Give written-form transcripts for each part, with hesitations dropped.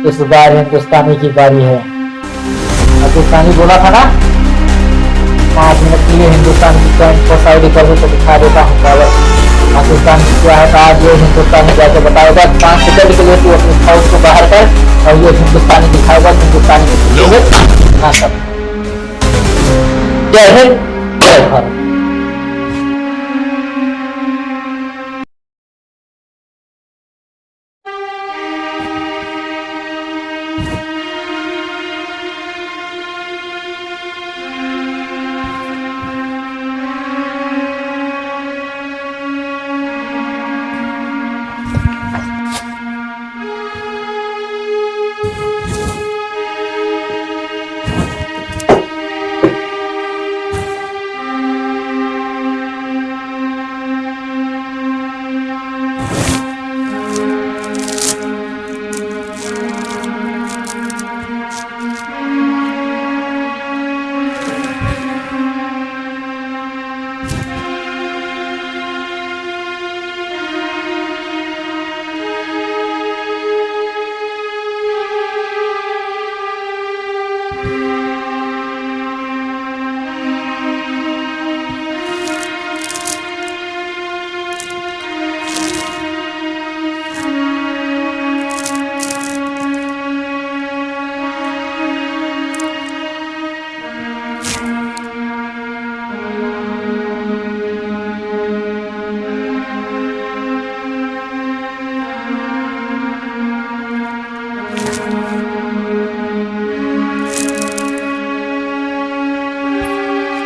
इस बार हिंदुस्तानी की बारी है। पाकिस्तानी बोला था ना 5 मिनट के लिए हिंदुस्तान की पैंट को साइड कर तो दिखा देता हूँ पावर। पाकिस्तान की क्या है आज ये हिंदुस्तानी जाके बताएगा। 5 सेकंड के लिए तू अपनी फौज को बाहर कर और ये हिंदुस्तानी दिखाएगा हिंदुस्तानी की हाँ सब। जय हिंद जय भारत।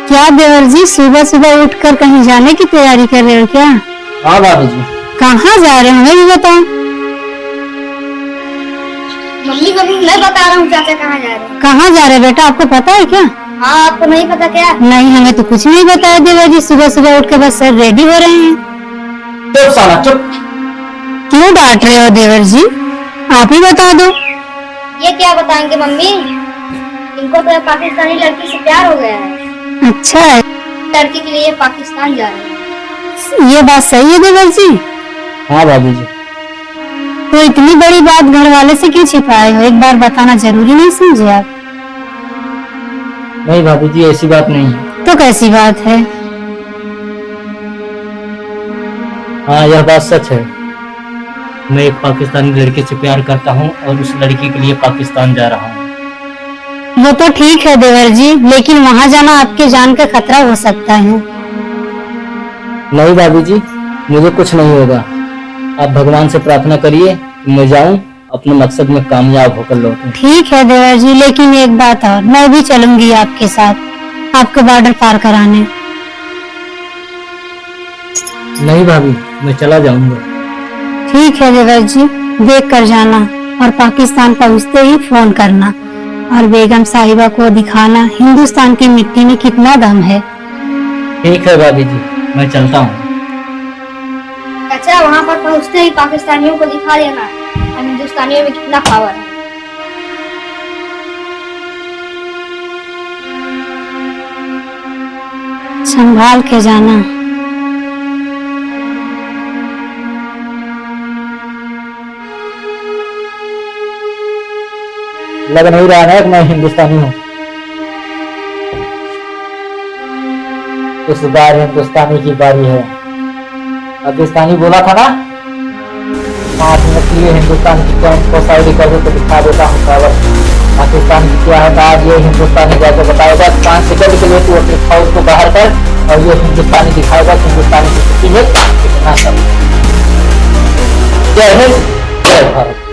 क्या देवर जी सुबह सुबह उठकर कहीं जाने की तैयारी कर रहे हो क्या? हाँ भाभी जी। कहाँ जा रहे हो ये बताओ। मम्मी को मैं बता रहा हूँ चाचा कहाँ जा रहे हैं। कहाँ जा रहे बेटा आपको पता है क्या? हाँ आपको नहीं पता क्या? नहीं हमें तो कुछ नहीं बताया देवर जी। सुबह सुबह उठ के बस सर रेडी हो रहे हैं। चुप साला चुप। क्यों डांट रहे हो देवर जी? आप ही बता दो। ये क्या बताएंगे मम्मी, इनको तो पाकिस्तानी लड़की से प्यार हो गया है। अच्छा है। लड़की के लिए पाकिस्तान जा रहे हैं। ये बात सही है देवर जी। हाँ भाभी जी। तो इतनी बड़ी बात घर वाले से क्यों छिपाए हो? एक बार बताना जरूरी नहीं समझे आप? नहीं भाभी जी ऐसी बात नहीं है। तो कैसी बात है? हाँ यह बात सच है। मैं एक पाकिस्तानी लड़के से प्यार करता हूँ और उस लड़की के लिए पाकिस्तान जा रहा हूँ। वो तो ठीक है देवर जी, लेकिन वहाँ जाना आपके जान का खतरा हो सकता है। नहीं भाभी जी मुझे कुछ नहीं होगा। आप भगवान से प्रार्थना करिए कि मैं जाऊं अपने मकसद में कामयाब होकर लौटूं। ठीक है देवर जी, लेकिन एक बात और, मैं भी चलूंगी आपके साथ आपको बॉर्डर पार कराने। नहीं भाभी मैं चला जाऊंगा। ठीक है देवर जी, देख कर जाना और पाकिस्तान पहुँचते ही फोन करना और बेगम साहिबा को दिखाना हिंदुस्तान की मिट्टी में कितना दम है। ठीक है भाभी जी मैं चलता हूँ। चाचा वहाँ पर पहुँचते ही पाकिस्तानियों को दिखा देना और हिंदुस्तानियों में कितना पावर है। संभाल के जाना। लग नहीं रहा है कि मैं हिंदुस्तानी हूँ। इस बार हिंदुस्तानी की बारी है। पाकिस्तानी बोला था ना 5 मिनट के लिए हिंदुस्तान की पैंट को साइड कर तो दिखा देता हूँ पावर। पाकिस्तान की क्या है आज ये हिंदुस्तानी जाके बताएगा। 5 सेकंड के लिए तू अपनी फौज को बाहर कर और ये हिंदुस्तानी दिखाएगा हिंदुस्तानी की कितना सब। जय हिंद जय भारत।